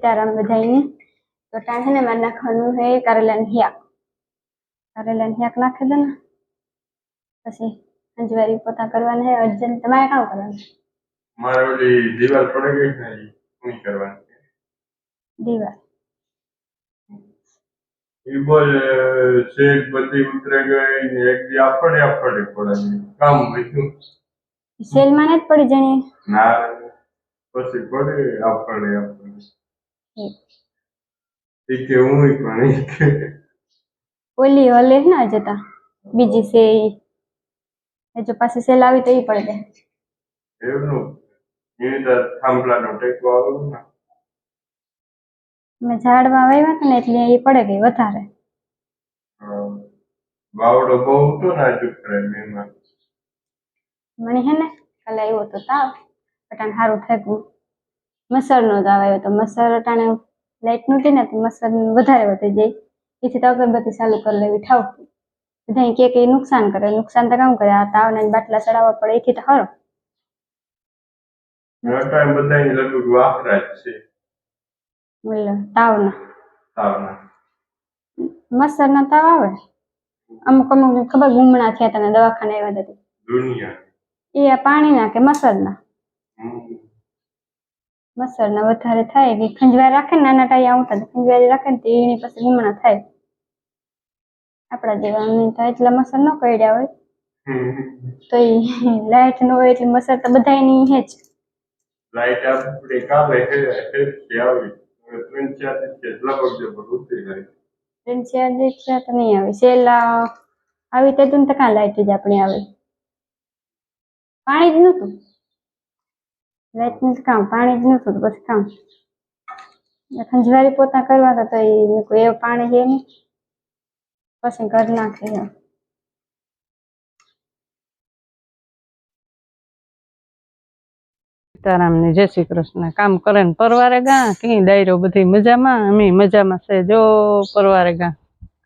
સીताराम बधाई तो टाणे ने मार नाखवानुं है करेलान हियाक नाखी दे ने पछी अंजवारी पोता करवाना है। अर्जन तमारे काम करवानुं मारे ओली दीवार पड़ी गई है नहीं करवानी दीवार ई बोल शेड बधी उतरे गई ने एक दी आपड़े पड़े काम बीजू सेल माने ज पड़ी जणी ना પછી પડે આપડે ठीक है હું પણ ओली हले ना जता बीजी से जो पासी सेल आवी तो ई पड़ी दे એનું એ તો થાંભલાનો ટેકો આવે ને मैं झाड़वा वाव्या था ने એટલે એ પડે ગઈ વધારે વાવડો બહુ તો ના ચૂકરે મેમાં મને હે ને કાલે આવ્યો તો તાવ અટાણ સારું થઈ ગયું મસરનો તાવ આવ્યો તો મસર અટાણે લાઈટ નહોતી ને તો મસર વધારે વધી જાય એથી તો અગરબત્તી ચાલુ કરી લેવી ઠાવતી બધા કે નુકસાન કરે નુકસાન તો કામ કરે આ તાવના બાટલા ચડાવવા પડે એથી તો ખરો ટાઈમ બધાની લગભગ વાપરા જ છે બોલો તાવના મસરના તાવ આવે અમુક ખબર ગુમણા થયા તને દવાખાને આવ્યા હતા દુનિયા એ પાણીના કે મસરના વધારે થાય કે ખંજવાળ રાખે ને નાના ટાઈ આવતા ખંજવાળી રાખે ને તો એની પાસે ગુમણા થાય આપણા જેવા તો એટલા મસર ન કરડ્યા હોય તો એ લાઈટ ન હોય એટલે મસર તો બધાની હે જ લાઈટ આપણે કાલે હે આવી 3-4 દિવસ લગભગ જબર ઉતરી જાય 3-4 દિવસ તો નહીં આવે સેલ આવી તે તો કાં લાઈટ જ આપણી આવે પાણી જ નહોતું લાઈટ નું કામ પાણી જ નહોતું બસ કામ ખંજવારી પોતા કરવા તો એ કોઈ એવું પાણી છે નહીં પછી ઘર નાખે સીતાराम ने जय श्री कृष्ण काम करे ने परवारे गा कहीं दायरो बधी मजामां अमे मजामां से जो परवारे गा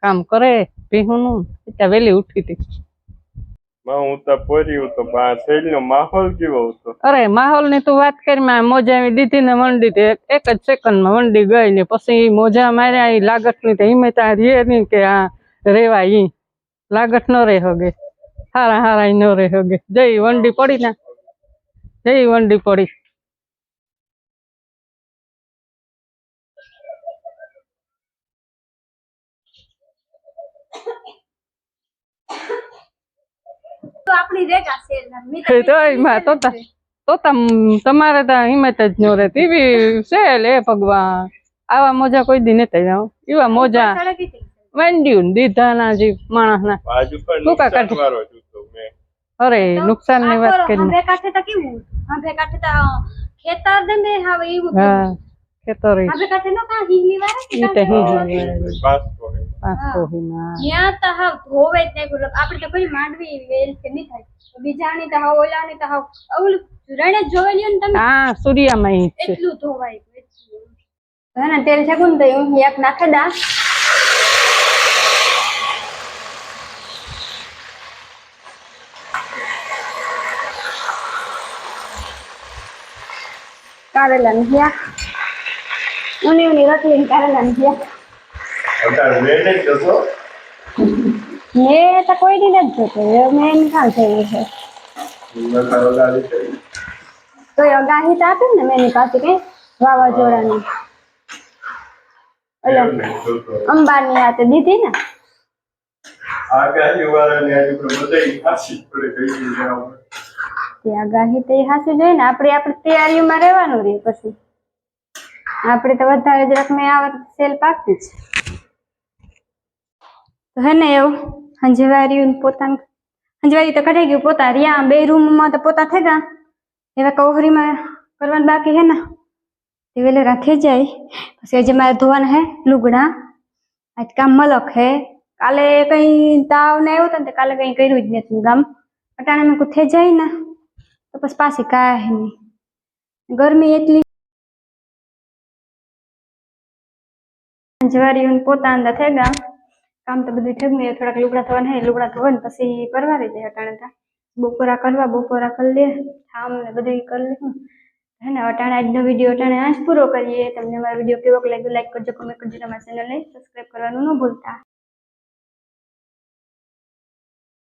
काम करे पीहुनु इत्या वेली उठी थी હું તો પોર્યું તો શેરીનો માહોલ કેવો હતો અરે માહોલ ની તું વાત કરી માં મોજાવી દીધી ને મંડી તે એક જ સેકન્ડ માં મંડી ગઈ ને પછી મોજા માર્યા ઈ લાગત ની તો હિંમત આ રે ની કે આ રેવા ઈ લાગત ન રહે હોગે હારા ઈ ન રહે હોગે જઈ વંડી પડી ના જઈ વંડી પડી તો આપણી રેગા છે તો માં તો તમારે તો હિંમત જ ન રહેતી એવી છે લે ભગવાન આવા મોજા કોઈ દી નતા જાવ એવા મોજા વંડ્યું દીધા ના જી માણસ ના ટૂંકા કાઢી અરે નુકસાન ની વાત કરી હવે કાઠે તો કેવું હવે કાઠે તો ખેતર દે ને હવે એવું હા ખેતર હવે કાઠે નો કા હિલી વારે ઈ તો હિલી પાસ કોહીમાં ન્યા તો હા ધોવે જ નહીં આપણે તો કોઈ માંડવી વેલ કે નહીં થાય બીજાની તો હા ઓલાની તો હા ઓલું રણે જોવેલ્યો ને તમે હા સૂર્યામાં ઈ છે એટલું ધોવાય હે ને તેલ છે કોણ તો હું એક નાખે દા કારેલા ને હ્યા ઉની રોટલી કારેલા ને હ્યા મેં તો કોઈ દી નથી જોતો મેં કામ થયું છે તો અગાહી તો આપે ને મેં પાસે કઈ વાવાઝોડાની એટલે અંબાની હાથે દીધી ને આગાહી વાળાની આજે બધાય ખાસી પડે ગઈ તે આગાહી તો એ હાસી જોઈએ ને આપણે આપણી તૈયારીઓમાં રહેવાનું રહે પછી આપણે તો વધારે જરાક મેં આવે તો સેલ પાકતી જ તો હે ને એવું હંજવારી પોતાનું હંજવારી તો કઢાઈ ગયું પોતા રહ્યા 2 રૂમમાં તો પોતા થઈ ગયા એવા કૌહરીમાં કરવાનું બાકી હે ને તે વેલે રાખી જાય પછી આજે મારે ધોવાના હે લુગડા આજ કામ મલક હે કાલે કઈ તાવ ને આવ્યો તો કાલે કઈ કર્યું જ નથી ગામ અટાણે મેં કુથે જાય ને તો પછી પાછી કાંઈ નહીં ગરમી એટલી હંજવારી પોતા અંદર થઈ ગયા કામ તો બધું થઈ ગયું થોડાક લુગડા ધોવાના હે લુગડા ધોવાને પછી પરવારી જાય અટાણે બપોરા કરવા બપોરા કરી લે ઠામ ને બધું કરી લે હે ને અટાણે આજનો વિડીયો અટાણે આજ પૂરો કરીએ. તમને અમારો વિડીયો કેવો લાગ્યો લાઈક કરજો, કમેન્ટ કરજો, તમારા ચેનલને સબસ્ક્રાઈબ કરવાનું ન ભૂલતા.